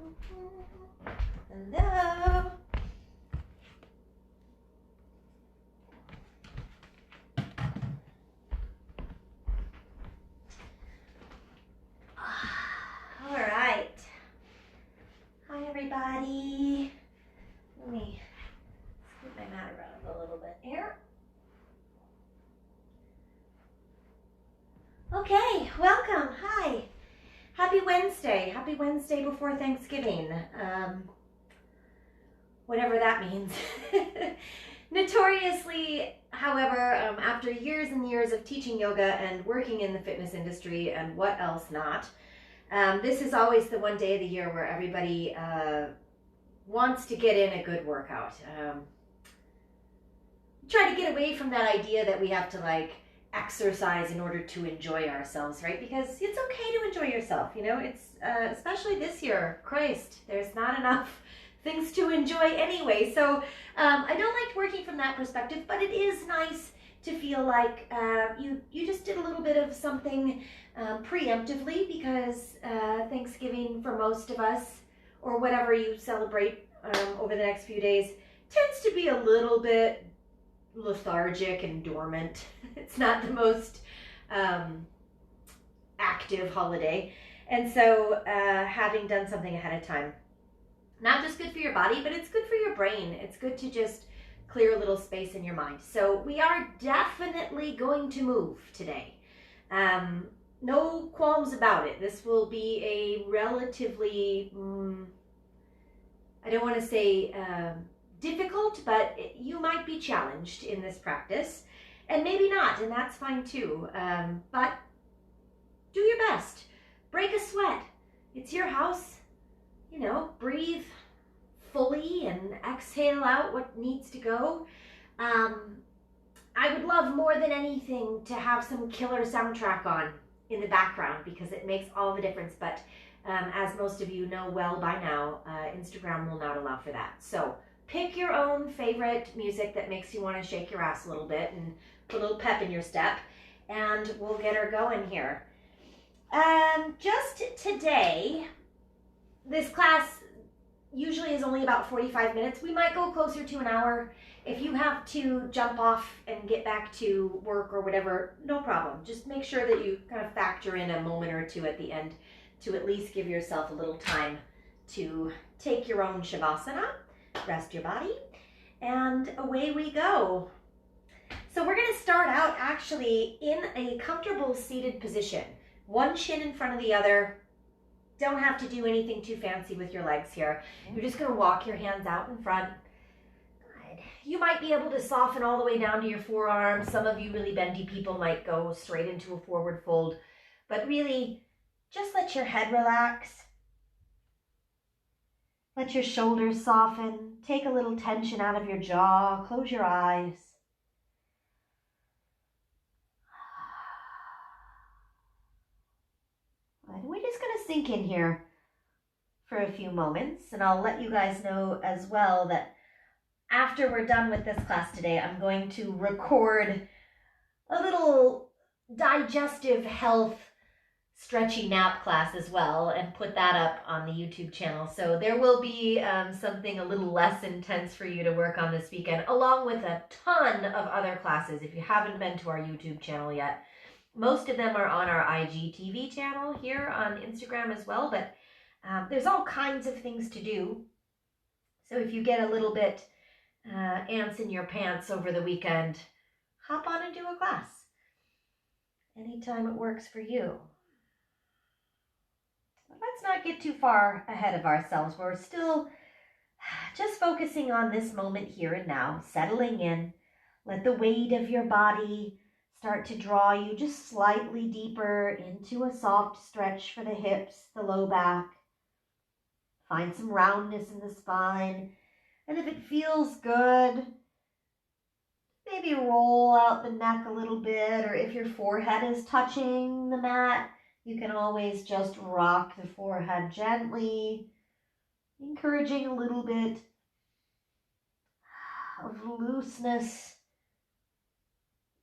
Hello. All right. Hi, everybody. Let me scoot my mat around a little bit here. Okay, welcome. Hi. Happy Wednesday. Happy Wednesday before Thanksgiving. Whatever that means. Notoriously, however, after years and years of teaching yoga and working in the fitness industry and what else not, this is always the one day of the year where everybody wants to get in a good workout. Try to get away from that idea that we have to exercise in order to enjoy ourselves, right? Because it's okay to enjoy yourself, you know. It's especially this year, Christ, there's not enough things to enjoy anyway. So I don't like working from that perspective, but it is nice to feel like you just did a little bit of something preemptively, because Thanksgiving for most of us, or whatever you celebrate over the next few days, tends to be a little bit lethargic and dormant. It's not the most active holiday. And so having done something ahead of time, not just good for your body, but it's good for your brain. It's good to just clear a little space in your mind. So we are definitely going to move today. No qualms about it. This will be a relatively, I don't want to say difficult, but you might be challenged in this practice, and maybe not, and that's fine too. But do your best. Break a sweat. It's your house. You know, breathe fully and exhale out what needs to go. I would love more than anything to have some killer soundtrack on in the background, because it makes all the difference. But as most of you know well by now, Instagram will not allow for that. So pick your own favorite music that makes you want to shake your ass a little bit and put a little pep in your step, and we'll get her going here. Just today, this class usually is only about 45 minutes. We might go closer to an hour. If you have to jump off and get back to work or whatever, no problem. Just make sure that you kind of factor in a moment or two at the end to at least give yourself a little time to take your own shavasana, rest your body, and away we go. So we're going to start out actually in a comfortable seated position. One shin in front of the other. Don't have to do anything too fancy with your legs here. You're just going to walk your hands out in front. Good. You might be able to soften all the way down to your forearms. Some of you really bendy people might go straight into a forward fold. But really, just let your head relax. Let your shoulders soften. Take a little tension out of your jaw. Close your eyes. We're just going to sink in here for a few moments, and I'll let you guys know as well that after we're done with this class today, I'm going to record a little digestive health stretchy nap class as well and put that up on the YouTube channel. So there will be something a little less intense for you to work on this weekend, along with a ton of other classes. If you haven't been to our YouTube channel yet, most of them are on our IGTV channel here on Instagram as well, but there's all kinds of things to do. So if you get a little bit ants in your pants over the weekend, hop on and do a class anytime it works for you. But let's not get too far ahead of ourselves. We're still just focusing on this moment here and now, settling in. Let the weight of your body start to draw you just slightly deeper into a soft stretch for the hips, the low back. Find some roundness in the spine. And if it feels good, maybe roll out the neck a little bit, or if your forehead is touching the mat, you can always just rock the forehead gently, encouraging a little bit of looseness,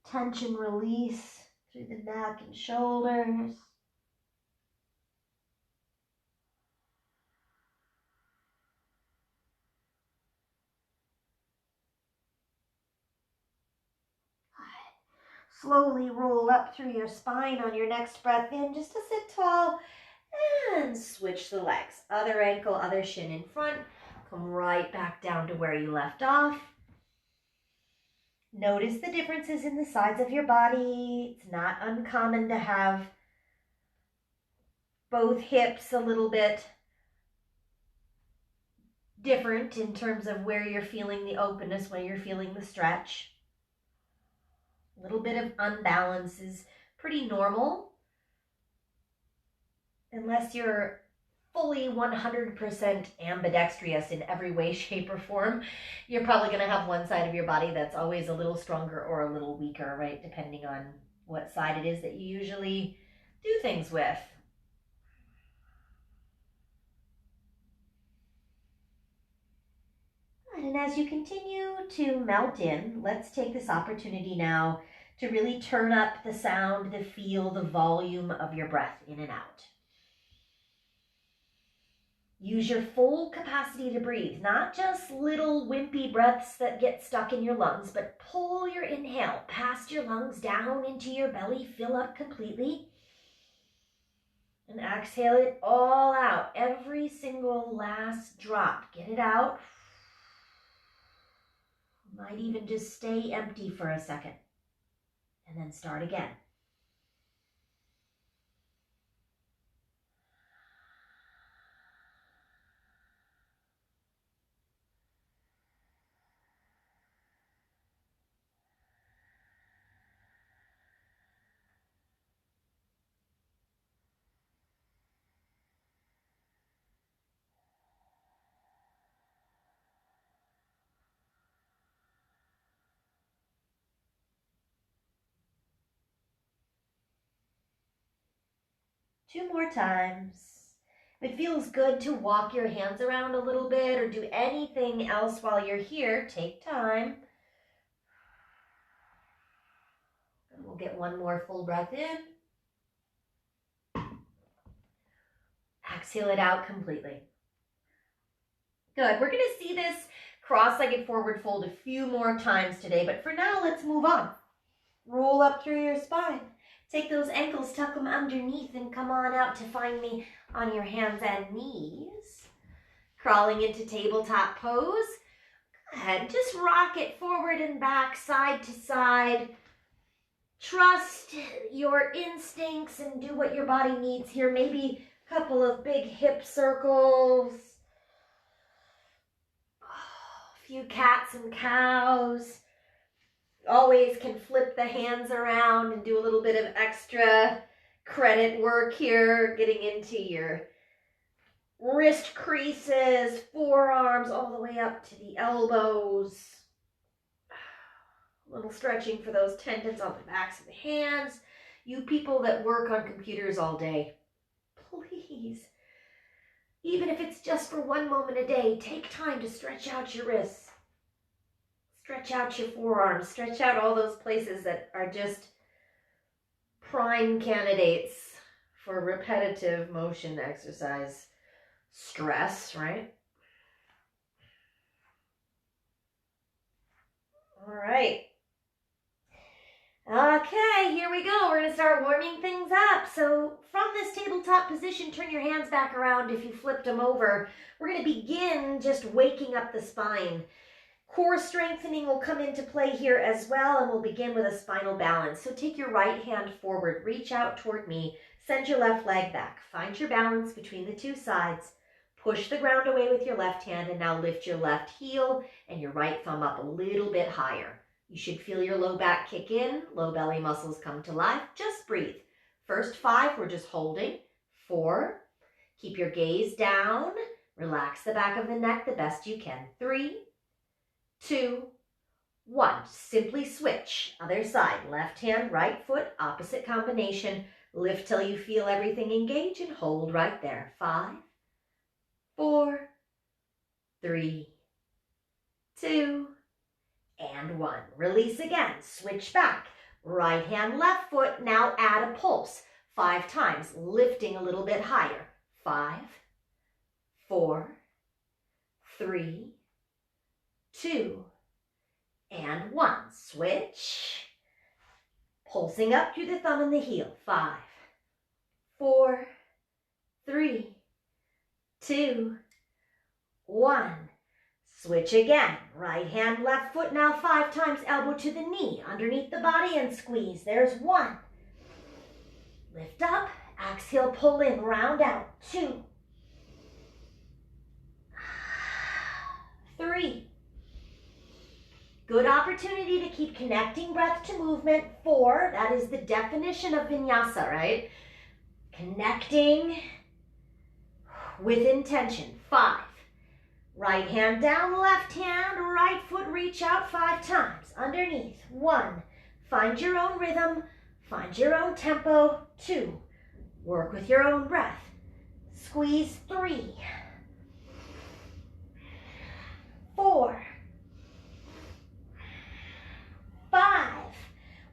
tension release through the neck and shoulders. Slowly roll up through your spine on your next breath in, just to sit tall, and switch the legs. Other ankle, other shin in front. Come right back down to where you left off. Notice the differences in the sides of your body. It's not uncommon to have both hips a little bit different in terms of where you're feeling the openness, where you're feeling the stretch. A little bit of unbalance is pretty normal. Unless you're fully 100% ambidextrous in every way, shape, or form, you're probably going to have one side of your body that's always a little stronger or a little weaker, right? Depending on what side it is that you usually do things with. And as you continue to melt in, let's take this opportunity now to really turn up the sound, the feel, the volume of your breath in and out. Use your full capacity to breathe, not just little wimpy breaths that get stuck in your lungs, but pull your inhale past your lungs down into your belly, fill up completely, and exhale it all out, every single last drop. Get it out. Might even just stay empty for a second, and then start again. Two more times. If it feels good to walk your hands around a little bit or do anything else while you're here, take time. And we'll get one more full breath in. Exhale it out completely. Good. We're going to see this cross-legged forward fold a few more times today, but for now, let's move on. Roll up through your spine. Take those ankles, tuck them underneath, and come on out to find me on your hands and knees. Crawling into tabletop pose. Go ahead, just rock it forward and back, side to side. Trust your instincts and do what your body needs here. Maybe a couple of big hip circles. A few cats and cows. Always can flip the hands around and do a little bit of extra credit work here, getting into your wrist creases, forearms, all the way up to the elbows. A little stretching for those tendons on the backs of the hands. You people that work on computers all day, please, even if it's just for one moment a day, take time to stretch out your wrists. Stretch out your forearms, stretch out all those places that are just prime candidates for repetitive motion exercise stress, right? All right. Okay, here we go. We're going to start warming things up. So from this tabletop position, turn your hands back around if you flipped them over. We're going to begin just waking up the spine. Core strengthening will come into play here as well, and we'll begin with a spinal balance. So take your right hand forward, reach out toward me, send your left leg back. Find your balance between the two sides. Push the ground away with your left hand, and now lift your left heel and your right thumb up a little bit higher. You should feel your low back kick in, low belly muscles come to life. Just breathe. First 5, we're just holding. 4, keep your gaze down. Relax the back of the neck the best you can. 3, 2, 1. Simply switch. Other side. Left hand, right foot, opposite combination. Lift till you feel everything engage and hold right there. 5, 4, 3, 2, and 1. Release again. Switch back. Right hand, left foot. Now add a pulse. 5 times. Lifting a little bit higher. 5, 4, 3, 2, and 1. Switch. Pulsing up through the thumb and the heel. 5, 4, 3, 2, 1. Switch again. Right hand, left foot now 5 times. Elbow to the knee, underneath the body and squeeze. There's 1. Lift up. Exhale, pull in, round out. 2, 3. Good opportunity to keep connecting breath to movement. 4, that is the definition of vinyasa, right? Connecting with intention. 5, right hand down, left hand, right foot reach out 5 times. Underneath. 1, find your own rhythm, find your own tempo. 2, work with your own breath. Squeeze. 3, 4, 5.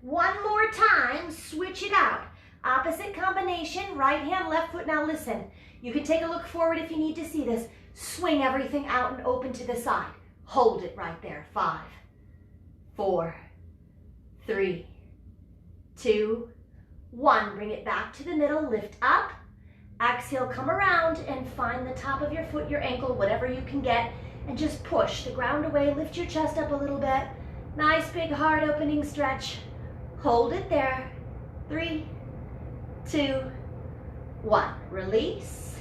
One more time, switch it out. Opposite combination, right hand, left foot. Now listen, you can take a look forward if you need to see this. Swing everything out and open to the side. Hold it right there. 5, 4, 3, 2, 1. Bring it back to the middle, lift up. Exhale, come around and find the top of your foot, your ankle, whatever you can get, and just push the ground away. Lift your chest up a little bit. Nice big heart opening stretch. Hold it there. 3, 2, 1. Release.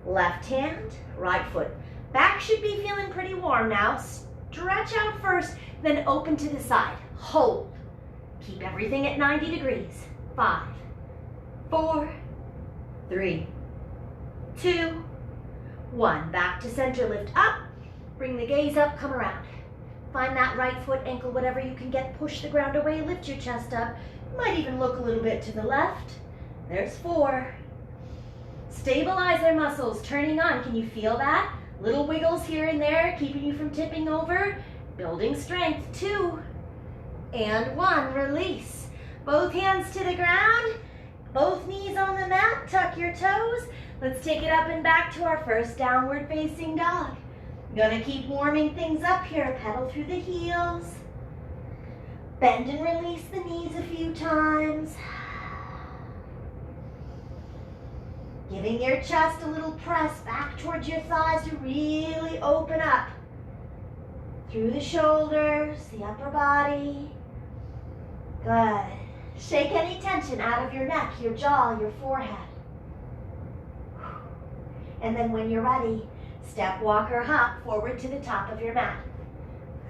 Left hand, right foot. Back should be feeling pretty warm now. Stretch out first, then open to the side. Hold. Keep everything at 90 degrees. 5, 4, 3, 2, 1. Back to center, lift up. Bring the gaze up, come around. Find that right foot, ankle, whatever you can get. Push the ground away, lift your chest up. You might even look a little bit to the left. There's 4. Stabilize their muscles, turning on. Can you feel that? Little wiggles here and there, keeping you from tipping over. Building strength. 2 and 1. Release. Both hands to the ground. Both knees on the mat. Tuck your toes. Let's take it up and back to our first downward facing dog. Gonna keep warming things up here. Pedal through the heels. Bend and release the knees a few times. Giving your chest a little press back towards your thighs to really open up. Through the shoulders, the upper body. Good. Shake any tension out of your neck, your jaw, your forehead. And then when you're ready, step, walk, or hop forward to the top of your mat.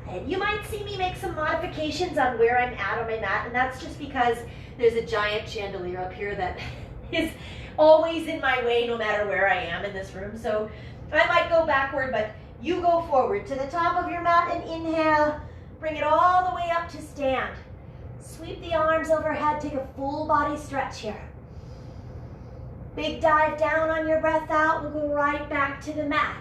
And you might see me make some modifications on where I'm at on my mat, and that's just because there's a giant chandelier up here that is always in my way no matter where I am in this room. So I might go backward, but you go forward to the top of your mat and inhale. Bring it all the way up to stand. Sweep the arms overhead. Take a full body stretch here. Big dive down on your breath out. We'll go right back to the mat.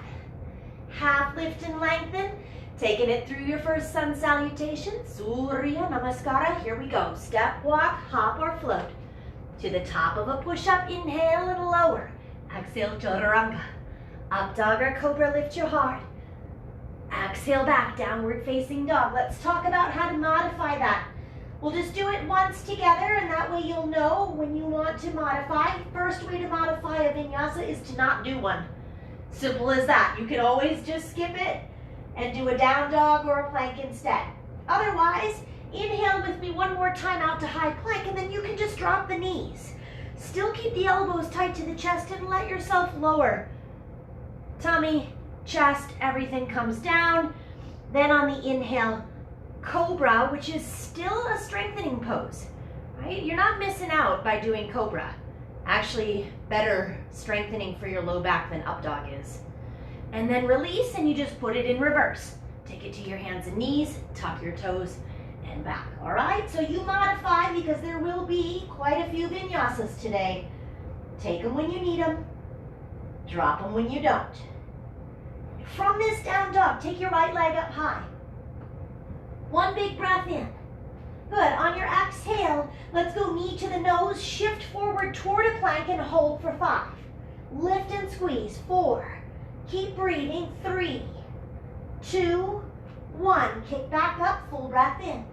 Half lift and lengthen. Taking it through your first sun salutation. Surya Namaskara. Here we go. Step, walk, hop, or float. To the top of a push-up. Inhale and lower. Exhale, Chaturanga. Up dog or cobra. Lift your heart. Exhale back. Downward facing dog. Let's talk about how to modify that. We'll just do it once together, and that way you'll know when you want to modify. First way to modify a vinyasa is to not do one. Simple as that. You can always just skip it and do a down dog or a plank instead. Otherwise, inhale with me one more time out to high plank, and then you can just drop the knees. Still keep the elbows tight to the chest and let yourself lower. Tummy, chest, everything comes down. Then on the inhale, cobra, which is still a strengthening pose, right? You're not missing out by doing cobra. Actually, better strengthening for your low back than up dog is. And then release, and you just put it in reverse. Take it to your hands and knees, tuck your toes, and back. All right, so you modify because there will be quite a few vinyasas today. Take them when you need them. Drop them when you don't. From this down dog, take your right leg up high. One big breath in. Good. On your exhale, let's go knee to the nose, shift forward toward a plank and hold for 5. Lift and squeeze. 4. Keep breathing. 3, 2, 1. Kick back up, full breath in.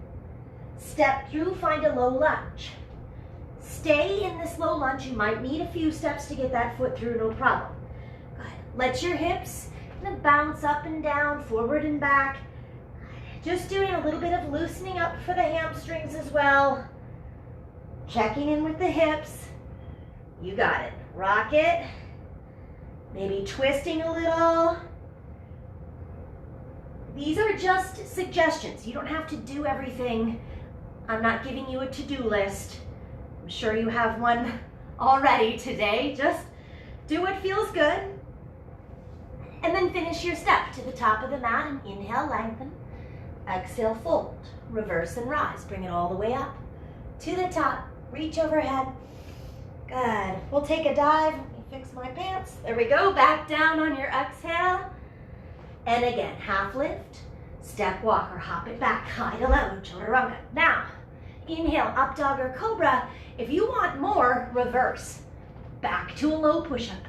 Step through, find a low lunge. Stay in this low lunge. You might need a few steps to get that foot through, no problem. Good. Let your hips bounce up and down, forward and back. Just doing a little bit of loosening up for the hamstrings as well. Checking in with the hips. You got it. Rock it. Maybe twisting a little. These are just suggestions. You don't have to do everything. I'm not giving you a to-do list. I'm sure you have one already today. Just do what feels good. And then finish your step to the top of the mat and inhale, lengthen. Exhale, fold. Reverse and rise. Bring it all the way up to the top. Reach overhead. Good. We'll take a dive. Let me fix my pants. There we go. Back down on your exhale. And again, half lift. Step walk or hop it back. High to low. Chaturanga. Now, inhale, up dog or cobra. If you want more, reverse. Back to a low push-up.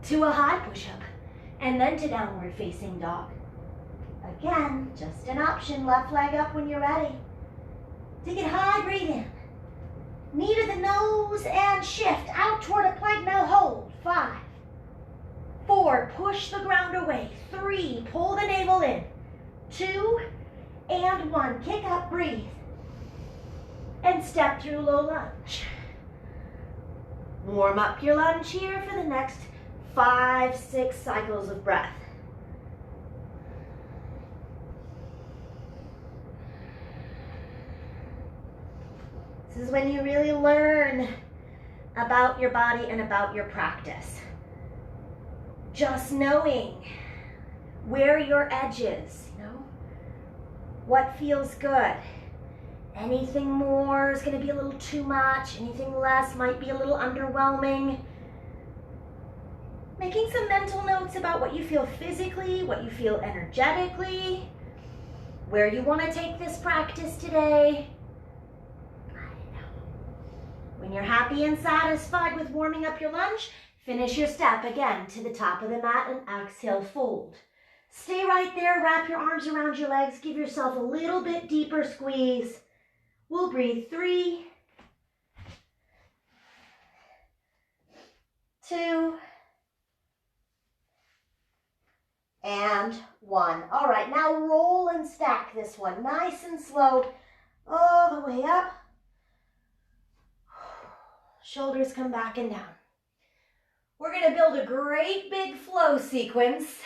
To a high push-up. And then to downward facing dog. Again, just an option. Left leg up when you're ready. Take it high, breathe in. Knee to the nose and shift out toward a plank. Now hold. 5, 4, push the ground away. 3, pull the navel in. 2 and 1, kick up, breathe. And step through low lunge. Warm up your lunge here for the next 5, 6 cycles of breath. This is when you really learn about your body and about your practice. Just knowing where your edge is, what feels good. Anything more is going to be a little too much. Anything less might be a little underwhelming. Making some mental notes about what you feel physically, what you feel energetically, where you want to take this practice today. When you're happy and satisfied with warming up your lunge, finish your step again to the top of the mat and exhale, fold. Stay right there, wrap your arms around your legs, give yourself a little bit deeper squeeze. We'll breathe 3, 2, and 1. All right, now roll and stack this one, nice and slow, all the way up. Shoulders come back and down. We're going to build a great big flow sequence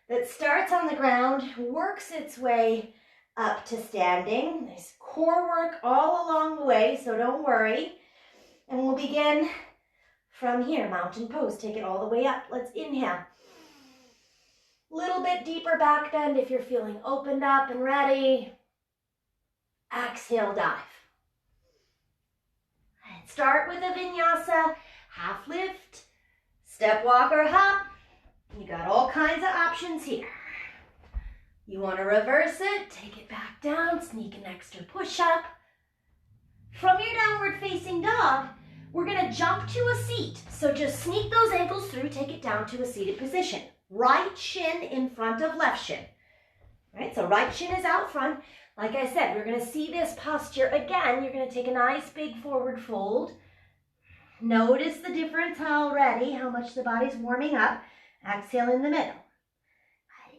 that starts on the ground, works its way up to standing. There's core work all along the way, so don't worry. And we'll begin from here, mountain pose. Take it all the way up. Let's inhale. Little bit deeper back bend if you're feeling opened up and ready. Exhale, dive. Start with a vinyasa, half lift, step walk or hop. You got all kinds of options here. You want to reverse it, take it back down, sneak an extra push-up. From your downward facing dog, we're going to jump to a seat. So just sneak those ankles through, take it down to a seated position. Right shin in front of left shin. All right, so right shin is out front. Like I said, we're going to see this posture again. You're going to take a nice big forward fold. Notice the difference already, how much the body's warming up. Exhale in the middle.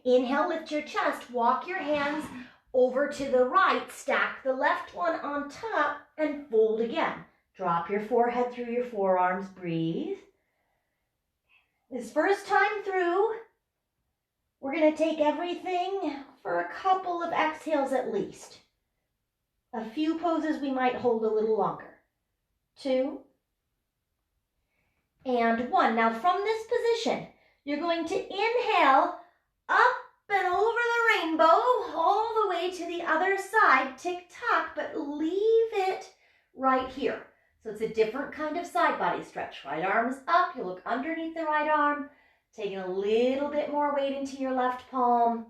Inhale, lift your chest. Walk your hands over to the right. Stack the left one on top and fold again. Drop your forehead through your forearms. Breathe. This first time through, we're going to take everything for a couple of exhales at least. A few poses we might hold a little longer. 2 and 1. Now from this position, you're going to inhale up and over the rainbow, all the way to the other side, tick-tock, but leave it right here. So it's a different kind of side body stretch. Right arm's up, you look underneath the right arm, taking a little bit more weight into your left palm.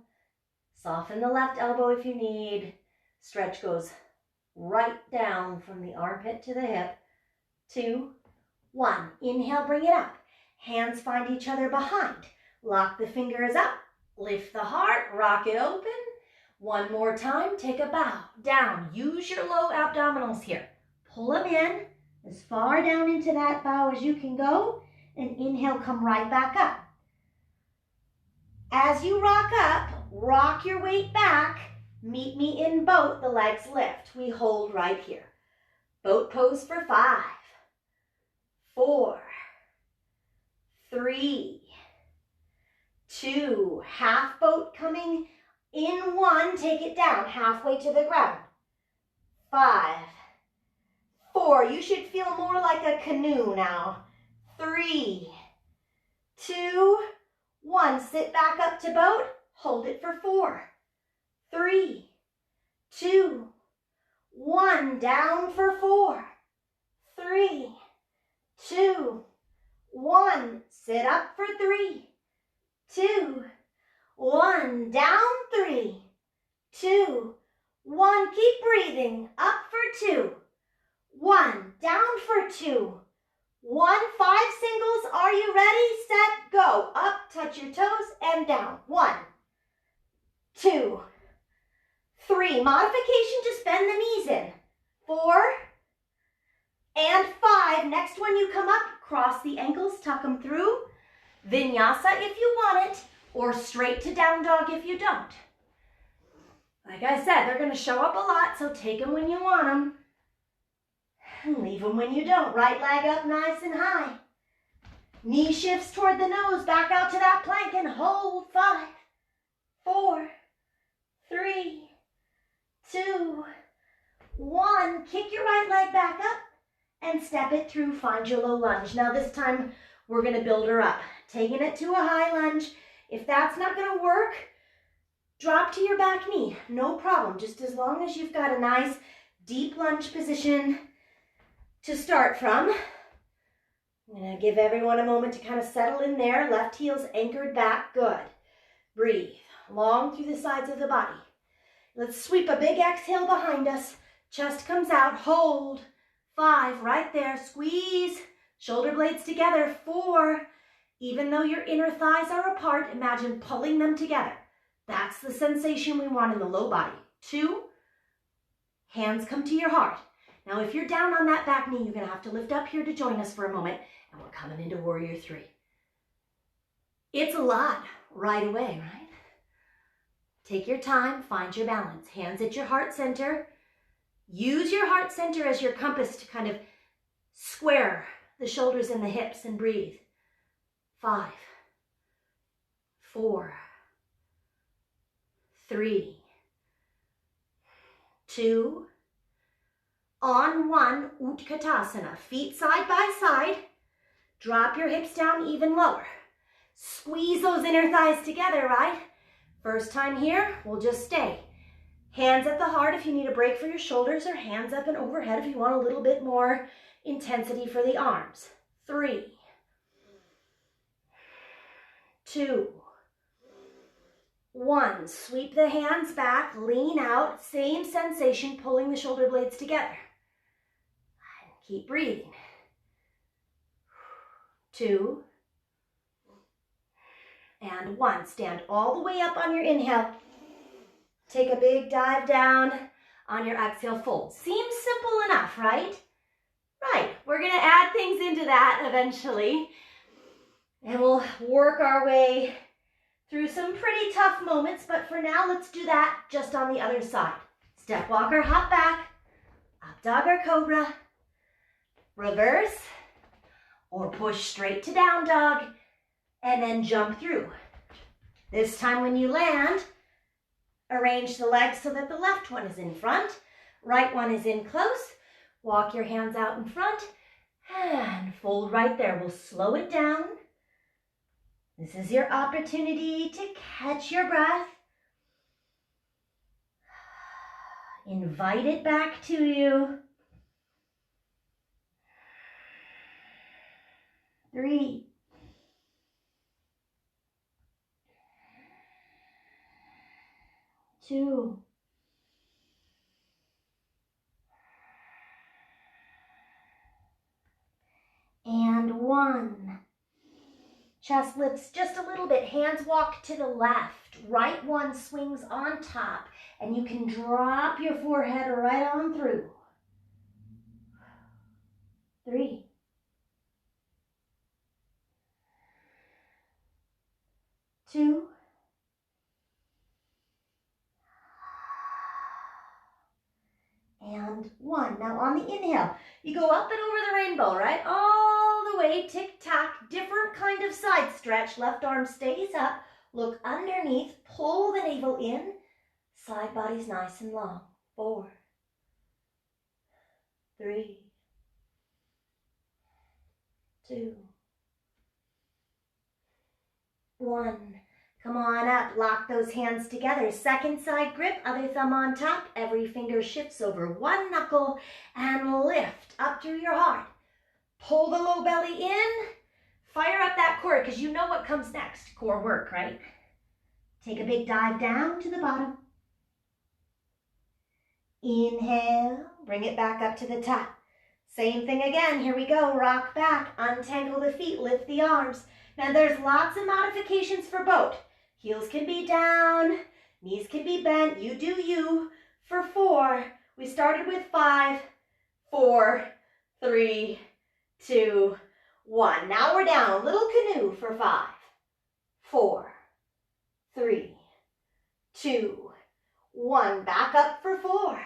Soften the left elbow if you need. Stretch goes right down from the armpit to the hip. 2, 1. Inhale, bring it up. Hands find each other behind. Lock the fingers up. Lift the heart. Rock it open. One more time, take a bow, down. Use your low abdominals here. Pull them in as far down into that bow as you can go, and inhale, come right back up. As you rock up, rock your weight back. Meet me in boat, the legs lift. We hold right here. Boat pose for 5, 4, 3, 2, half boat coming in 1, take it down, halfway to the ground. 5, 4, you should feel more like a canoe now. 3, 2, 1, sit back up to boat, hold it for 4, 3, 2, 1, down for 4, 3, 2, 1, sit up for 3, 2, 1, down 3, 2, 1, keep breathing, up for 2, 1, down for 2, 1, 5 singles, are you ready? Set, go. Up, touch your toes, and down. 1, 2, 3. Modification, just bend the knees in. 4 and 5. Next one, you come up, cross the ankles, tuck them through. Vinyasa if you want it, or straight to down dog if you don't. Like I said, they're going to show up a lot, so take them when you want them. And leave them when you don't. Right leg up nice and high. Knee shifts toward the nose, back out to that plank and hold. 5, 4, 3, 2, 1. Kick your right leg back up and step it through. Find your low lunge. Now this time we're going to build her up. Taking it to a high lunge. If that's not going to work, drop to your back knee. No problem. Just as long as you've got a nice deep lunge position to start from. I'm going to give everyone a moment to kind of settle in there. Left heel's anchored back. Good. Breathe. Long through the sides of the body. Let's sweep a big exhale behind us. Chest comes out. Hold. 5. Right there. Squeeze. Shoulder blades together. 4. Even though your inner thighs are apart, imagine pulling them together. That's the sensation we want in the low body. 2. Hands come to your heart. Now, if you're down on that back knee, you're going to have to lift up here to join us for a moment, and we're coming into Warrior 3. It's a lot right away, right? Take your time, find your balance. Hands at your heart center. Use your heart center as your compass to kind of square the shoulders and the hips and breathe. 5, 4, 3, 2, on 1, Utkatasana. Feet side by side. Drop your hips down even lower. Squeeze those inner thighs together, right? First time here, we'll just stay. Hands at the heart if you need a break for your shoulders, or hands up and overhead if you want a little bit more intensity for the arms. 3, 2, 1. Sweep the hands back, lean out. Same sensation, pulling the shoulder blades together. Keep breathing. 2 and 1. Stand all the way up on your inhale. Take a big dive down on your exhale, fold. Seems simple enough, right? Right. We're going to add things into that eventually. And we'll work our way through some pretty tough moments, but for now, let's do that just on the other side. Step walker, hop back, up dog or cobra, reverse, or push straight to down dog, and then jump through. This time when you land, arrange the legs so that the left one is in front, right one is in close. Walk your hands out in front, and fold right there. We'll slow it down. This is your opportunity to catch your breath. Invite it back to you. 3, 2, and 1. Chest lifts just a little bit. Hands walk to the left. Right one swings on top, and you can drop your forehead right on through. 3, 2, and 1. Now on the inhale, you go up and over the rainbow, right? All the way, tick-tock, different kind of side stretch. Left arm stays up. Look underneath, pull the navel in. Side body's nice and long. 4, 3, 2, 1. Come on up, lock those hands together. Second side grip, other thumb on top. Every finger shifts over one knuckle and lift up through your heart. Pull the low belly in. Fire up that core because you know what comes next. Core work, right? Take a big dive down to the bottom. Inhale, bring it back up to the top. Same thing again, here we go. Rock back, untangle the feet, lift the arms. Now there's lots of modifications for both. Heels can be down, knees can be bent, you do you. For 4, we started with 5, 4, 3, 2, 1. Now we're down, little canoe for 5, 4, 3, 2, 1. Back up for 4,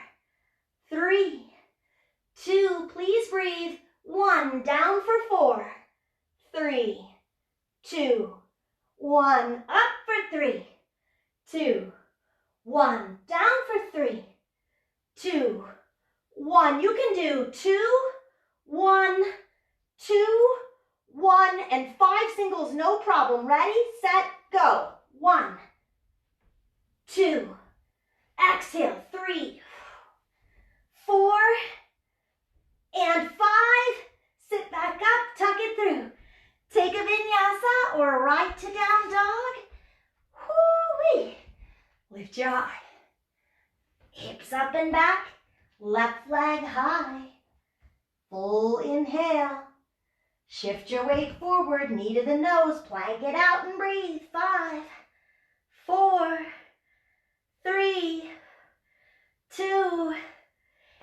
3, 2, please breathe. 1, down for 4, 3, 2, 1, up for 3, 2, 1, down for 3, 2, 1. You can do 2, 1, 2, 1, and 5 singles, no problem. Ready, set, go. 1, 2, exhale, 3, 4, and 5. Sit back up, tuck it through. Take a vinyasa or a right to down dog. Whoo-wee. Lift your eye. Hips up and back, left leg high. Full inhale. Shift your weight forward, knee to the nose, plank it out and breathe. 5, 4, 3, 2,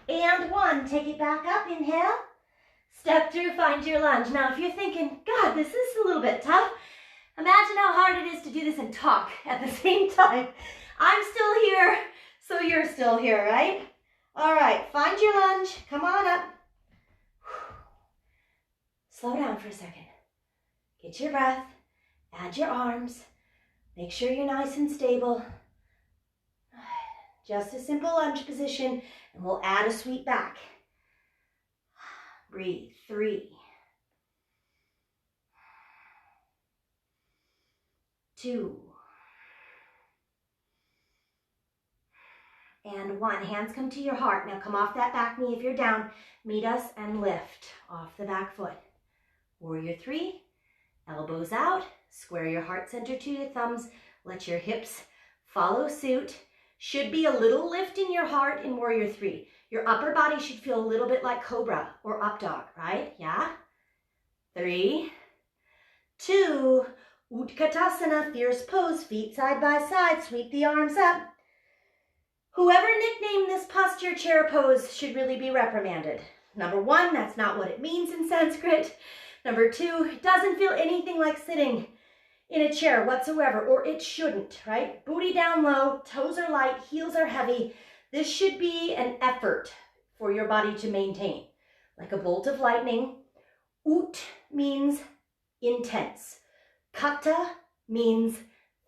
and 1. Take it back up, inhale. Step through, find your lunge. Now, if you're thinking, God, this is a little bit tough, imagine how hard it is to do this and talk at the same time. I'm still here, so you're still here, right? All right, find your lunge. Come on up. Slow down for a second. Get your breath. Add your arms. Make sure you're nice and stable. Just a simple lunge position, and we'll add a sweep back. Breathe. 3, 2, and 1. Hands come to your heart. Now come off that back knee if you're down. Meet us and lift off the back foot. Warrior 3, elbows out. Square your heart center to your thumbs. Let your hips follow suit. Should be a little lift in your heart in Warrior 3. Your upper body should feel a little bit like Cobra or Up Dog, right? Yeah? 3, 2, Utkatasana, fierce pose, feet side by side, sweep the arms up. Whoever nicknamed this posture chair pose should really be reprimanded. Number 1, that's not what it means in Sanskrit. Number 2, it doesn't feel anything like sitting in a chair whatsoever, or it shouldn't, right? Booty down low, toes are light, heels are heavy. This should be an effort for your body to maintain. Like a bolt of lightning. Ut means intense. Kata means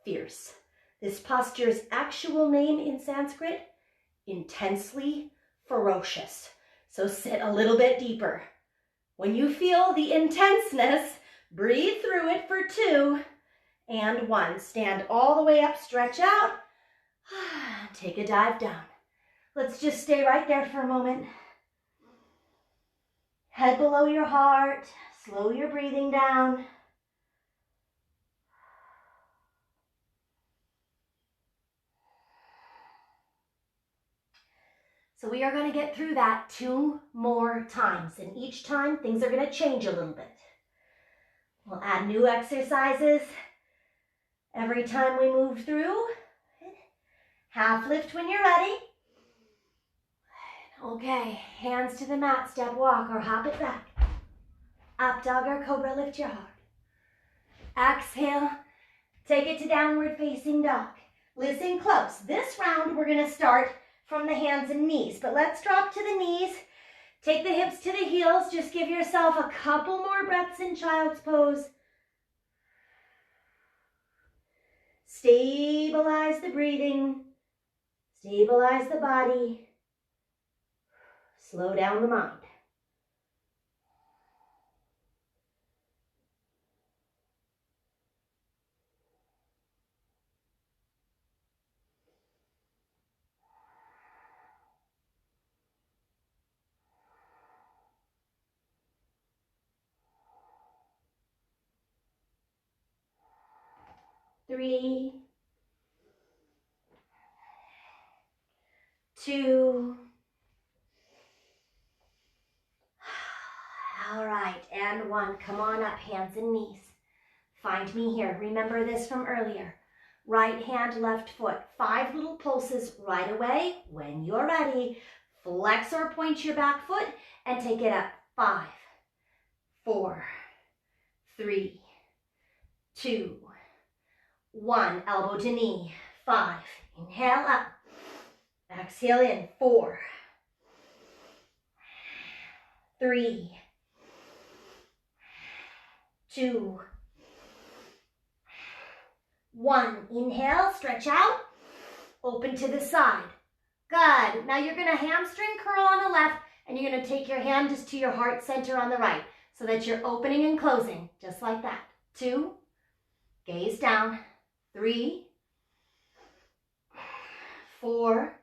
fierce. This posture's actual name in Sanskrit, intensely ferocious. So sit a little bit deeper. When you feel the intenseness, breathe through it for 2 and 1. Stand all the way up, stretch out. Take a dive down. Let's just stay right there for a moment. Head below your heart. Slow your breathing down. So we are going to get through that 2 more times. And each time, things are going to change a little bit. We'll add new exercises Every time we move through, half lift when you're ready. Okay, hands to the mat, step walk or hop it back. Up dog or cobra, lift your heart. Exhale, take it to downward facing dog. Listen close. This round we're gonna start from the hands and knees, but let's drop to the knees. Take the hips to the heels. Just give yourself a couple more breaths in child's pose. Stabilize the breathing. Stabilize the body. Slow down the mind. Three, two. All right, and one. Come on up, hands and knees. Find me here. Remember this from earlier. Right hand, left foot. 5 little pulses right away. When you're ready, flex or point your back foot and take it up. 5, 4, 3, 2, 1. Elbow to knee. 5. Inhale up. Exhale in. 4, 3, 2, 1. Inhale, stretch out, open to the side. Good. Now you're going to hamstring curl on the left, and you're going to take your hand just to your heart center on the right, so that you're opening and closing, just like that. 2, gaze down. 3, 4,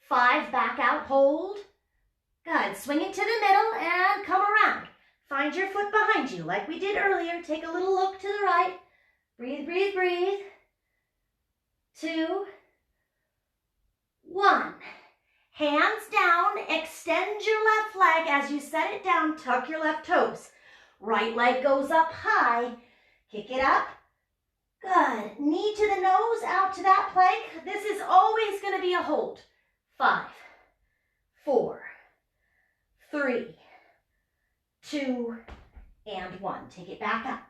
5, back out, hold. Good. Swing it to the middle and come around. Find your foot behind you like we did earlier. Take a little look to the right. Breathe, breathe, breathe. 2, 1. Hands down. Extend your left leg as you set it down. Tuck your left toes. Right leg goes up high. Kick it up. Good. Knee to the nose, out to that plank. This is always going to be a hold. 5, 4, 3, 2, and 1. Take it back up.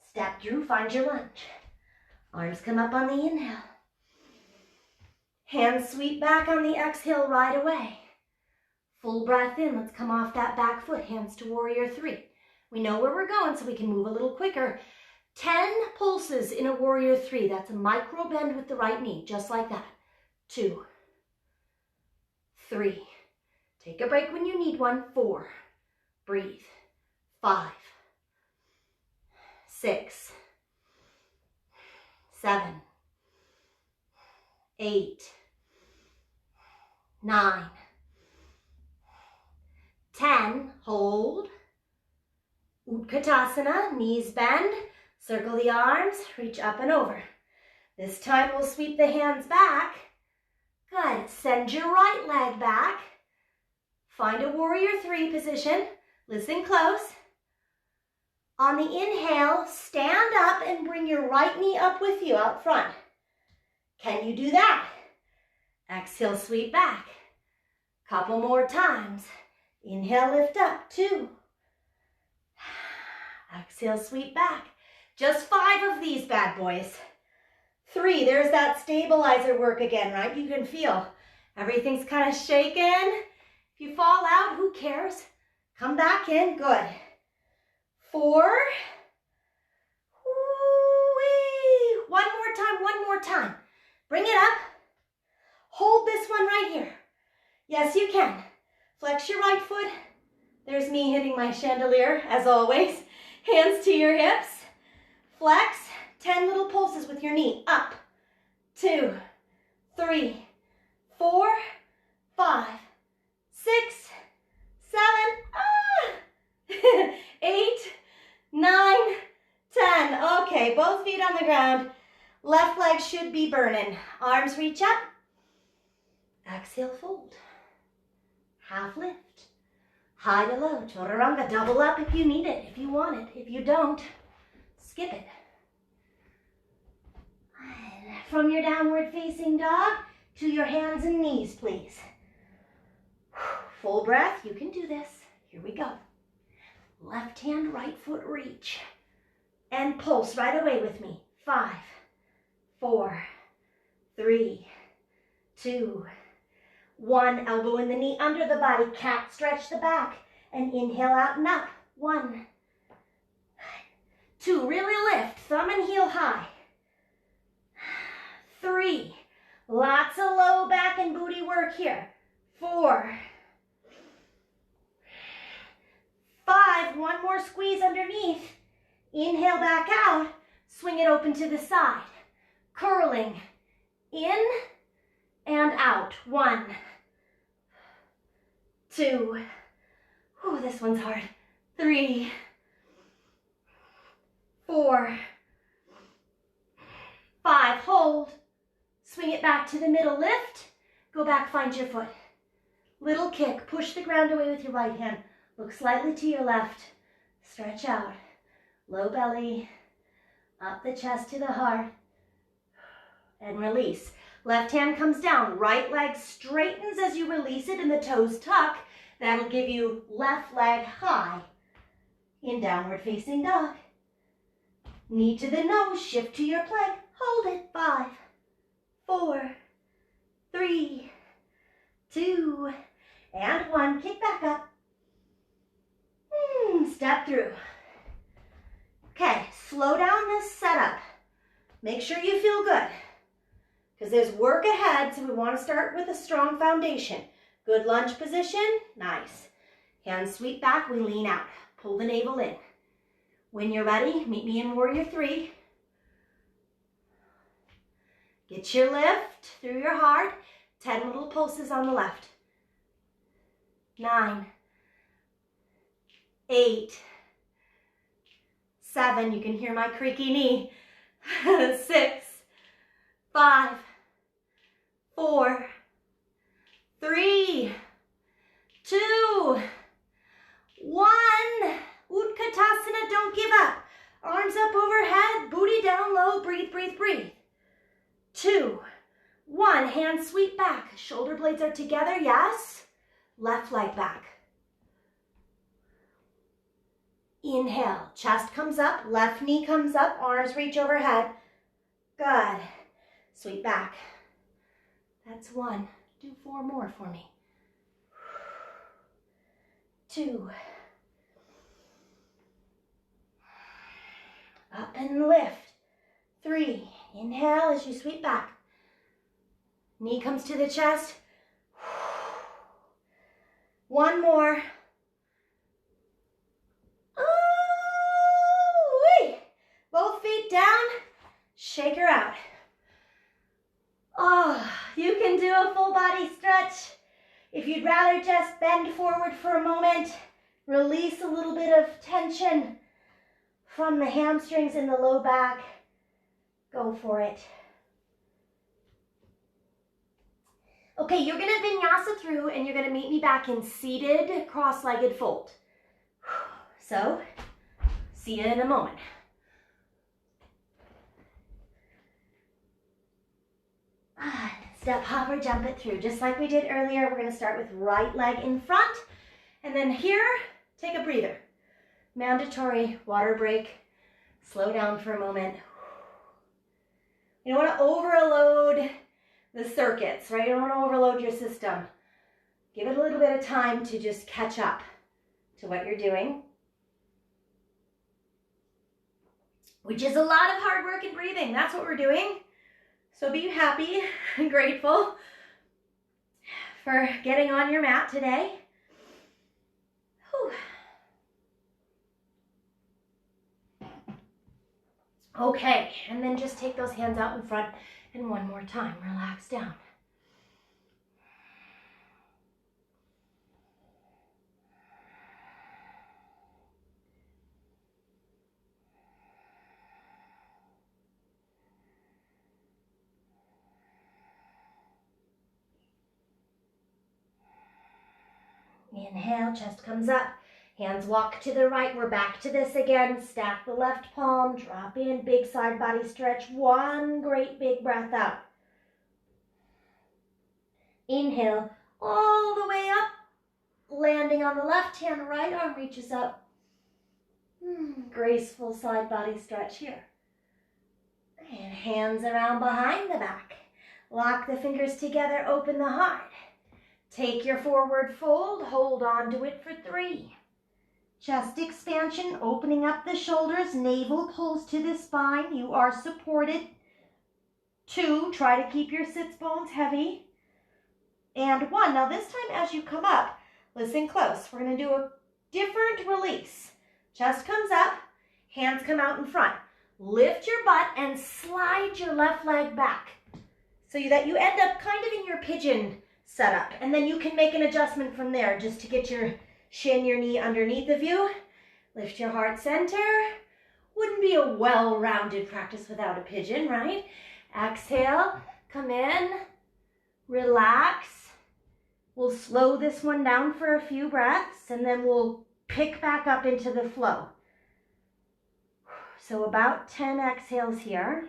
Step through, find your lunge. Arms come up on the inhale. Hands sweep back on the exhale right away. Full breath in. Let's come off that back foot. Hands to warrior 3. We know where we're going, so we can move a little quicker. 10 pulses in a warrior 3. That's a micro bend with the right knee, just like that. 2, 3. Take a break when you need one. 4. Breathe. 5, 6, 7, 8, 9, 10. Hold. Utkatasana, knees bend. Circle the arms, reach up and over. This time we'll sweep the hands back. Good. Send your right leg back. Find a warrior 3 position. Listen close. On the inhale, stand up and bring your right knee up with you out front. Can you do that? Exhale, sweep back. Couple more times. Inhale, lift up. 2. Exhale, sweep back. Just 5 of these bad boys. 3, there's that stabilizer work again, right? You can feel everything's kind of shaking. If you fall out, who cares? Come back in, good. 4. Woo-wee. One more time. Bring it up. Hold this one right here. Yes, you can. Flex your right foot. There's me hitting my chandelier, as always. Hands to your hips. Flex. 10 little pulses with your knee. Up. 2, 3, 4, 5, 6, 7, 8, 9, 10. Okay, both feet on the ground. Left leg should be burning. Arms reach up. Exhale, fold. Half lift. High to low. Chaturanga. Double up if you need it, if you want it. If you don't, skip it. And from your downward facing dog to your hands and knees, please. Full breath, you can do this. Here we go. Left hand, right foot reach. And pulse right away with me. 5, 4, 3, 2, 1. Elbow in the knee under the body. Cat stretch the back. And inhale out and up. 1, 2. Really lift. Thumb and heel high. 3. Lots of low back and booty work here. 4, 5. One more squeeze underneath. Inhale back out. Swing it open to the side. Curling in and out. 1, 2. Ooh, this one's hard. 3, 4, 5. Hold. Swing it back to the middle. Lift. Go back, find your foot. Little kick. Push the ground away with your right hand. Look slightly to your left. Stretch out. Low belly. Up the chest to the heart. And release. Left hand comes down. Right leg straightens as you release it and the toes tuck. That'll give you left leg high in downward facing dog. Knee to the nose. Shift to your plank. Hold it. 5, 4, 3, 2, and 1. Kick back up. Step through. Okay, slow down this setup. Make sure you feel good because there's work ahead, so we want to start with a strong foundation. Good lunge position, nice. Hands sweep back, we lean out. Pull the navel in. When you're ready, meet me in warrior 3. Get your lift through your heart. 10 little pulses on the left. 9, 8, 7, you can hear my creaky knee. 6, 5, 4, 3, 2, 1. Utkatasana, don't give up. Arms up overhead, booty down low, breathe, breathe, breathe. 2, 1, hands sweep back. Shoulder blades are together, yes. Left leg back. Inhale, chest comes up, left knee comes up, arms reach overhead. Good. Sweep back. That's 1. Do 4 more for me. 2. Up and lift. 3. Inhale as you sweep back. Knee comes to the chest. 1 more. Ooh-wee. Both feet down. Shake her out. Oh, you can do a full body stretch. If you'd rather just bend forward for a moment, release a little bit of tension from the hamstrings in the low back, go for it. Okay, you're gonna vinyasa through and you're gonna meet me back in seated cross-legged fold. So, see you in a moment. Step, hop, or jump it through. Just like we did earlier, we're gonna start with right leg in front. And then here, take a breather. Mandatory water break. Slow down for a moment. You don't wanna overload the circuits, right? You don't wanna overload your system. Give it a little bit of time to just catch up to what you're doing, which is a lot of hard work and breathing. That's what we're doing. So be happy and grateful for getting on your mat today. Whew. Okay, and then just take those hands out in front and one more time, relax down. Inhale, chest comes up, Hands walk to the right. We're back to this again. Stack the left palm, drop in, big side body stretch. One great big breath out. Inhale all the way up, landing on the left hand, right arm reaches up. Graceful side body stretch here. And hands around behind the back. Lock the fingers together, open the heart. Take your forward fold, hold on to it for 3. Chest expansion, opening up the shoulders, navel pulls to the spine. You are supported. 2, try to keep your sits bones heavy. And 1, now this time as you come up, listen close. We're going to do a different release. Chest comes up, hands come out in front. Lift your butt and slide your left leg back so that you end up kind of in your pigeon setup. And then you can make an adjustment from there just to get your shin, your knee underneath of you. Lift your heart center. Wouldn't be a well-rounded practice without a pigeon, right? Exhale, come in, relax. We'll slow this one down for a few breaths and then we'll pick back up into the flow. So about 10 exhales here.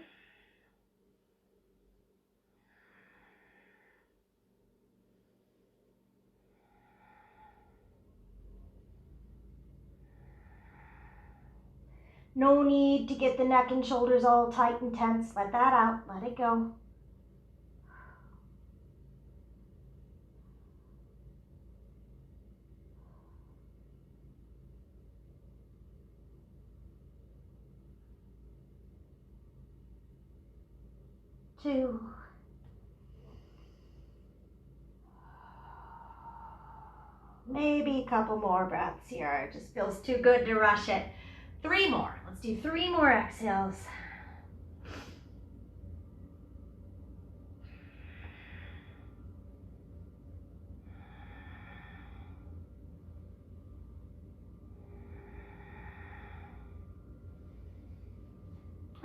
No need to get the neck and shoulders all tight and tense. Let that out. Let it go. Two. Maybe a couple more breaths here. It just feels too good to rush it. 3 more. Let's do 3 more exhales.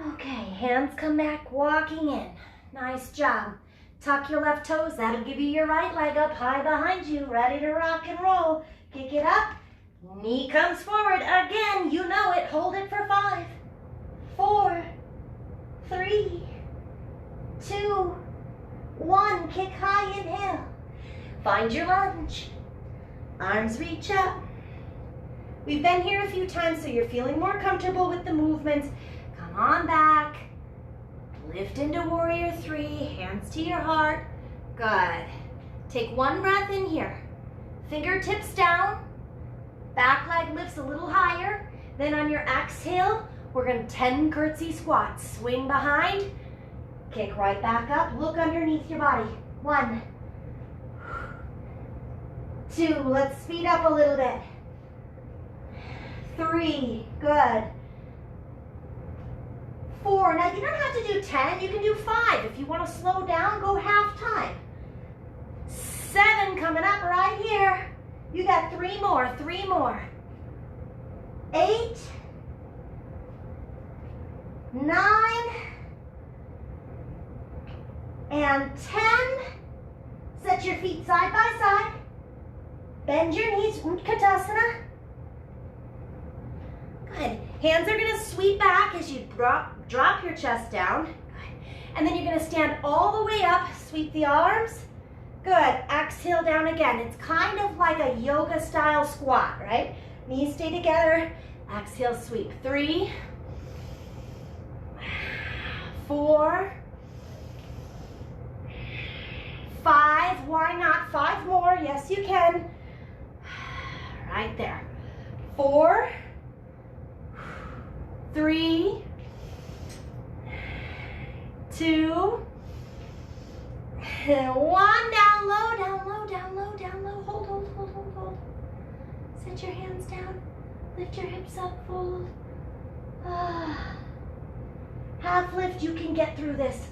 Okay, hands come back, walking in. Nice job. Tuck your left toes. That'll give you your right leg up high behind you. Ready to rock and roll. Kick it up. Knee comes forward. Again, you know it. Hold it for 5, 4, 3, 2, 1. Kick high, inhale. Find your lunge. Arms reach up. We've been here a few times, so you're feeling more comfortable with the movements. Come on back. Lift into warrior 3, hands to your heart. Good. Take 1 breath in here. Fingertips down. Back leg lifts a little higher. Then on your exhale, we're going to 10 curtsy squats. Swing behind. Kick right back up. Look underneath your body. 1, 2. Let's speed up a little bit. 3. Good. 4. Now you don't have to do 10, you can do 5. If you want to slow down, go half time. 7 coming up right here. You got 3 more, 3 more. 8, 9, and 10. Set your feet side by side. Bend your knees, Utkatasana. Good. Hands are going to sweep back as you drop your chest down. Good. And then you're going to stand all the way up, sweep the arms. Good. Exhale down again. It's kind of like a yoga style squat, right? Knees stay together. Exhale, sweep. 3, 4, 5. Why not? 5 more. Yes, you can. Right there. 4, 3, 2, 1. Down low, down low, down low, down low. Hold, hold, hold, hold, hold. Set your hands down. Lift your hips up, fold. Half lift, you can get through this.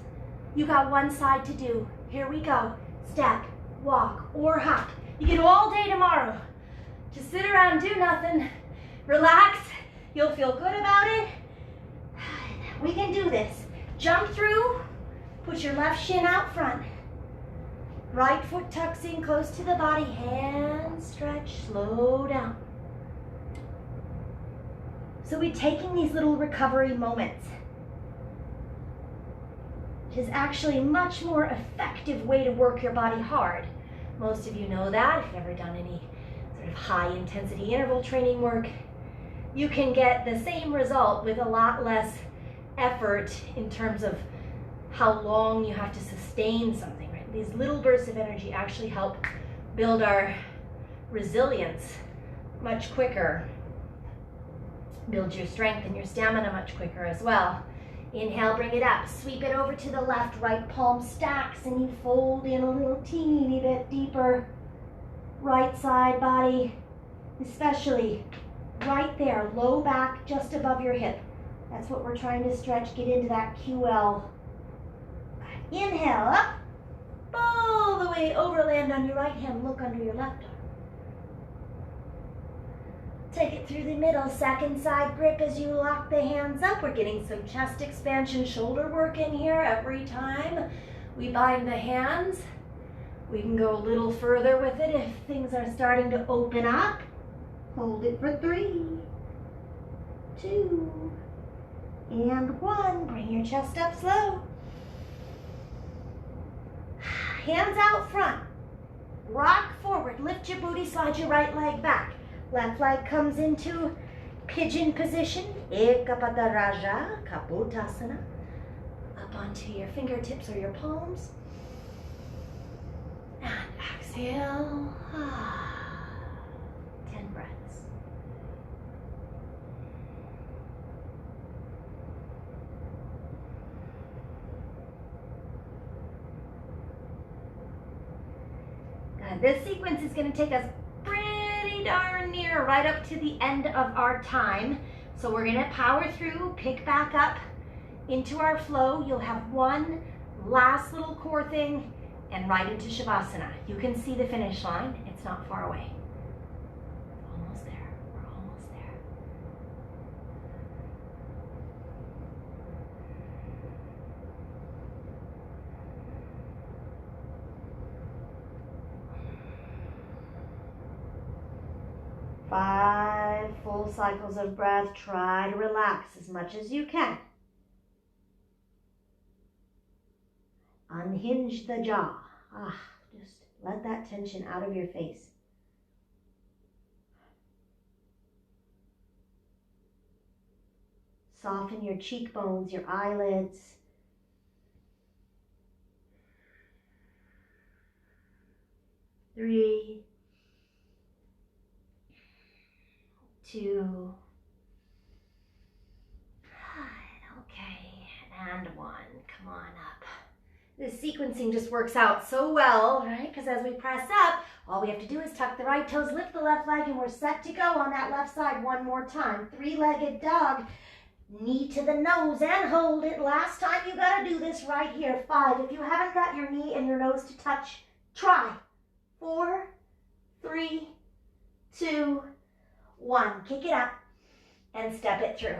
You got 1 side to do. Here we go. Step, walk, or hop. You get all day tomorrow. Just sit around and do nothing. Relax. You'll feel good about it. We can do this. Jump through. Put your left shin out front. Right foot tucks in close to the body. Hands stretch. Slow down. So we're taking these little recovery moments, which is actually a much more effective way to work your body hard. Most of you know that. If you've ever done any sort of high intensity interval training work, you can get the same result with a lot less effort in terms of how long you have to sustain something, right? These little bursts of energy actually help build our resilience much quicker, build your strength and your stamina much quicker as well. Inhale, bring it up, sweep it over to the left, right palm stacks, and you fold in a little teeny bit deeper. Right side body, especially right there, low back just above your hip. That's what we're trying to stretch, get into that QL. Inhale, up, all the way over, land on your right hand, look under your left arm. Take it through the middle, second side grip as you lock the hands up. We're getting some chest expansion, shoulder work in here every time we bind the hands. We can go a little further with it if things are starting to open up. Hold it for 3, 2, and 1. Bring your chest up slow. Hands out front. Rock forward. Lift your booty, slide your right leg back. Left leg comes into pigeon position. Ekapata Raja, Kapotasana. Up onto your fingertips or your palms. And exhale. 10 breaths. Good. This sequence is going to take us pretty darn near right up to the end of our time. So we're going to power through, pick back up into our flow. You'll have one last little core thing and right into Shavasana. You can see the finish line. It's not far away. Almost there. We're almost there. Five full cycles of breath. Try to relax as much as you can. Unhinge the jaw. Just let that tension out of your face. Soften your cheekbones, your eyelids. Three, 2, okay, and 1. Come on up. This sequencing just works out so well, right? Because as we press up, all we have to do is tuck the right toes, lift the left leg, and we're set to go on that left side one more time. 3-legged dog, knee to the nose and hold it. Last time you got to do this right here. 5. If you haven't got your knee and your nose to touch, try. 4, 3, 2, 1. Kick it up and step it through.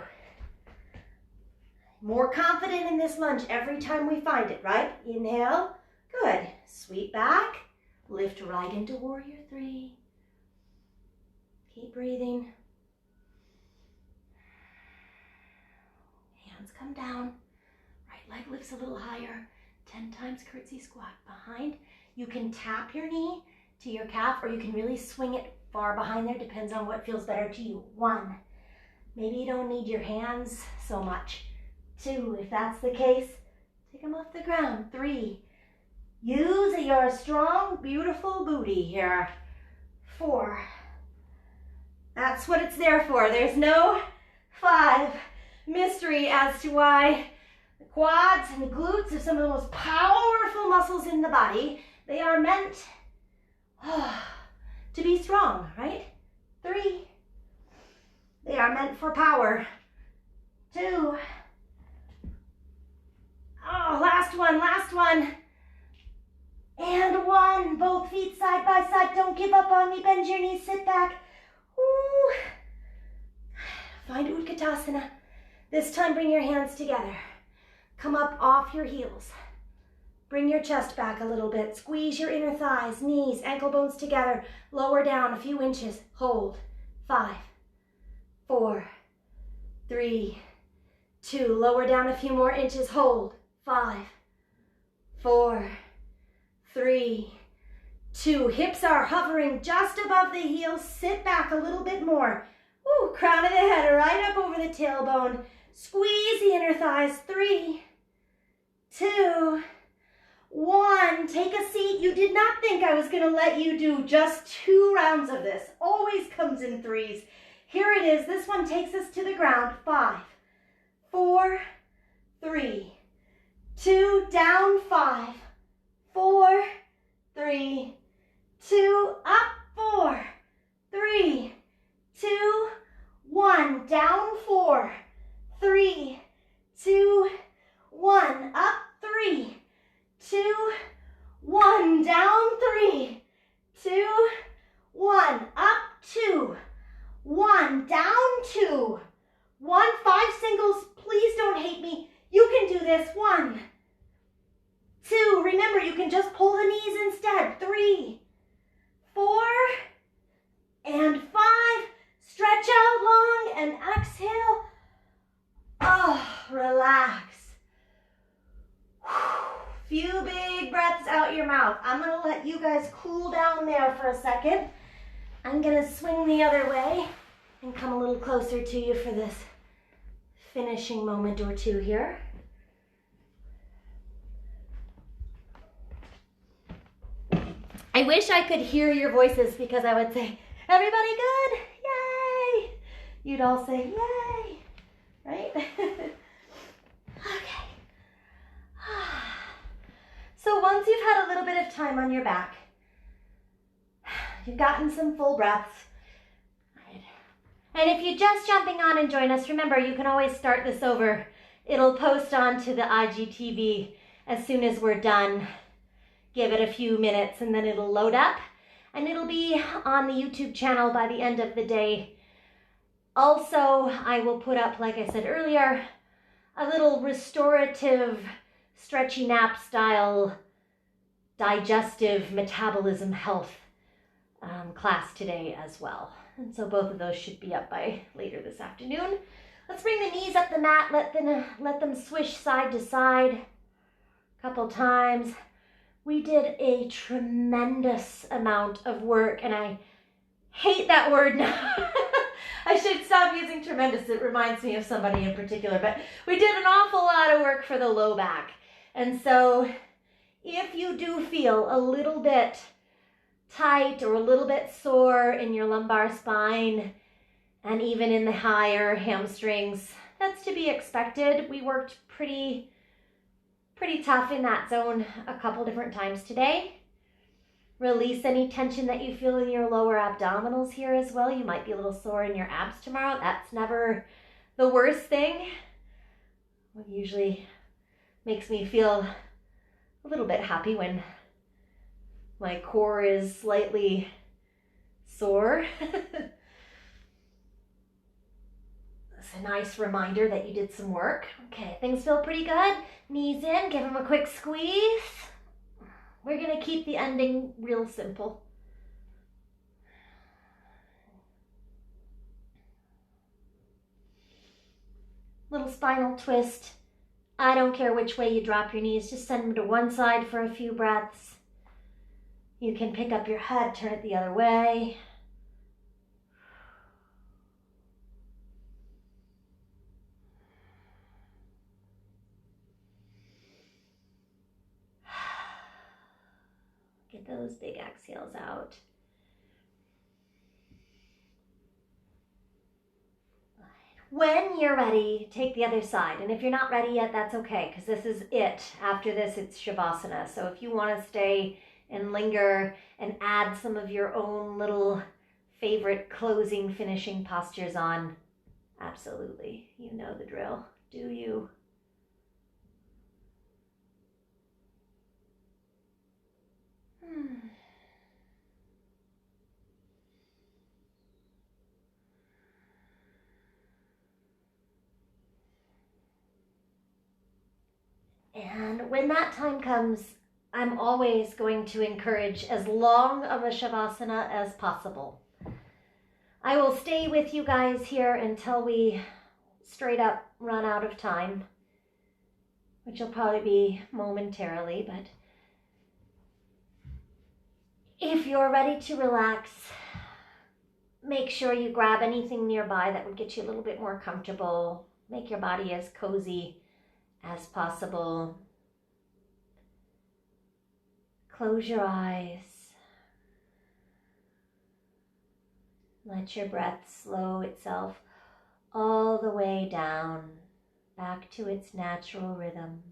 More confident in this lunge every time we find it, right? Inhale. Good. Sweep back. Lift right into warrior 3. Keep breathing. Hands come down. Right leg lifts a little higher. 10 times curtsy squat. Behind. You can tap your knee to your calf or you can really swing it far behind there. Depends on what feels better to you. 1. Maybe you don't need your hands so much. 2, if that's the case, take them off the ground. 3, use your strong, beautiful booty here. 4, that's what it's there for. There's no 5 mystery as to why the quads and the glutes are some of the most powerful muscles in the body. They are meant to be strong, right? 3, they are meant for power. 2, last one. And 1, both feet side by side. Don't give up on me. Bend your knees, sit back. Ooh. Find Utkatasana. This time bring your hands together. Come up off your heels. Bring your chest back a little bit. Squeeze your inner thighs, knees, ankle bones together. Lower down a few inches. Hold. 5, 4, 3, 2, lower down a few more inches, hold, 5, 4, 3, 2, hips are hovering just above the heels, sit back a little bit more. Woo, crown of the head right up over the tailbone, squeeze the inner thighs, 3, 2, 1, take a seat. You did not think I was gonna let you do just 2 rounds of this, always comes in 3s. Here it is, this one takes us to the ground, 5, 4, 3, 2, down, 5, 4, 3, 2, up, 4, 3, 2, 1, down, 4, 3, 2, 1, up, 3, 2, 1, down, 3, 2, 1, up, 2, 1, down, 2, 1, 5 singles. Please don't hate me. You can do this. 1, 2, remember you can just pull the knees instead. 3, 4, and 5. Stretch out long and exhale. Oh, relax. Few big breaths out your mouth. I'm gonna let you guys cool down there for a second. I'm gonna swing the other way and come a little closer to you for this finishing moment or two here. I wish I could hear your voices because I would say, everybody good? Yay! You'd all say, yay! Right? Okay. So once you've had a little bit of time on your back, you've gotten some full breaths. Right. And if you're just jumping on and join us, remember you can always start this over. It'll post onto the IGTV as soon as we're done. Give it a few minutes and then it'll load up and it'll be on the YouTube channel by the end of the day. Also, I will put up, like I said earlier, a little restorative stretchy nap style digestive metabolism health class today as well. And so both of those should be up by later this afternoon. Let's bring the knees up the mat, let them swish side to side a couple times. We did a tremendous amount of work, and I hate that word now. I should stop using tremendous. It reminds me of somebody in particular, but we did an awful lot of work for the low back. And so if you do feel a little bit tight or a little bit sore in your lumbar spine and even in the higher hamstrings, that's to be expected. We worked pretty tough in that zone a couple different times today. Release any tension that you feel in your lower abdominals here as well. You might be a little sore in your abs tomorrow. That's never the worst thing. It usually makes me feel a little bit happy when my core is slightly sore. It's a nice reminder that you did some work. Okay, things feel pretty good. Knees in, give them a quick squeeze. We're gonna keep the ending real simple. Little spinal twist. I don't care which way you drop your knees, just send them to one side for a few breaths. You can pick up your head, turn it the other way. Get those big exhales out. When you're ready, take the other side. And if you're not ready yet, that's okay, because this is it. After this, it's Shavasana. So if you want to stay and linger and add some of your own little favorite closing, finishing postures on, absolutely. You know the drill. Do you? And when that time comes, I'm always going to encourage as long of a Shavasana as possible. I will stay with you guys here until we straight up run out of time, which will probably be momentarily, but if you're ready to relax, make sure you grab anything nearby that would get you a little bit more comfortable. Make your body as cozy as possible. Close your eyes. Let your breath slow itself all the way down, back to its natural rhythm.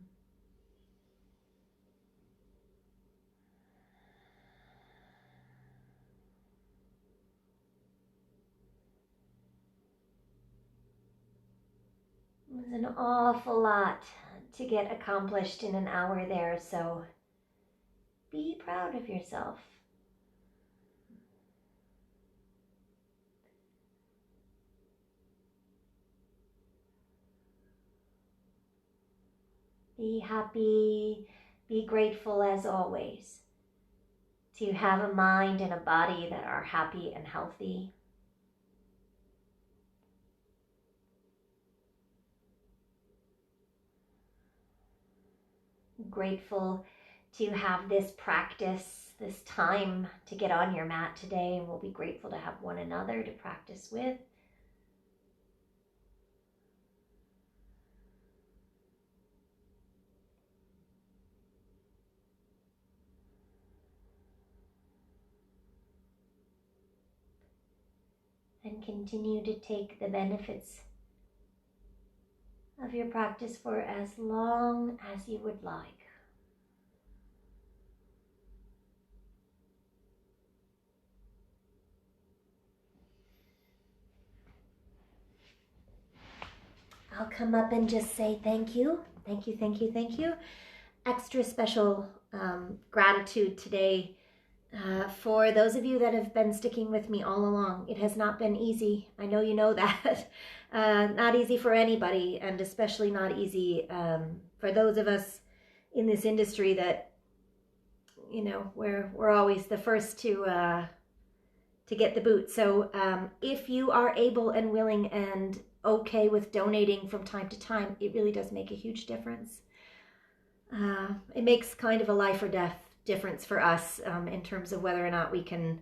It was an awful lot to get accomplished in an hour there, so be proud of yourself. Be happy, be grateful as always to have a mind and a body that are happy and healthy. Grateful to have this practice, this time to get on your mat today, and we'll be grateful to have one another to practice with. And continue to take the benefits of your practice for as long as you would like. I'll come up and just say thank you. Thank you, thank you, thank you. Extra special gratitude today for those of you that have been sticking with me all along. It has not been easy. I know you know that. Not easy for anybody, and especially not easy for those of us in this industry that, you know, we're always the first to get the boot. So if you are able and willing and okay with donating from time to time, it really does make a huge difference. It makes kind of a life or death difference for us in terms of whether or not we can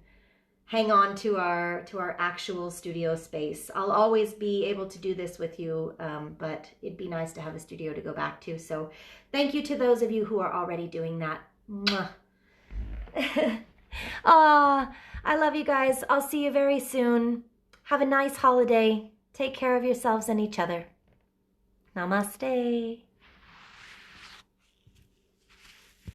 hang on to our actual studio space. I'll always be able to do this with you, but it'd be nice to have a studio to go back to. So thank you to those of you who are already doing that. Mwah. I love you guys. I'll see you very soon. Have a nice holiday. Take care of yourselves and each other. Namaste.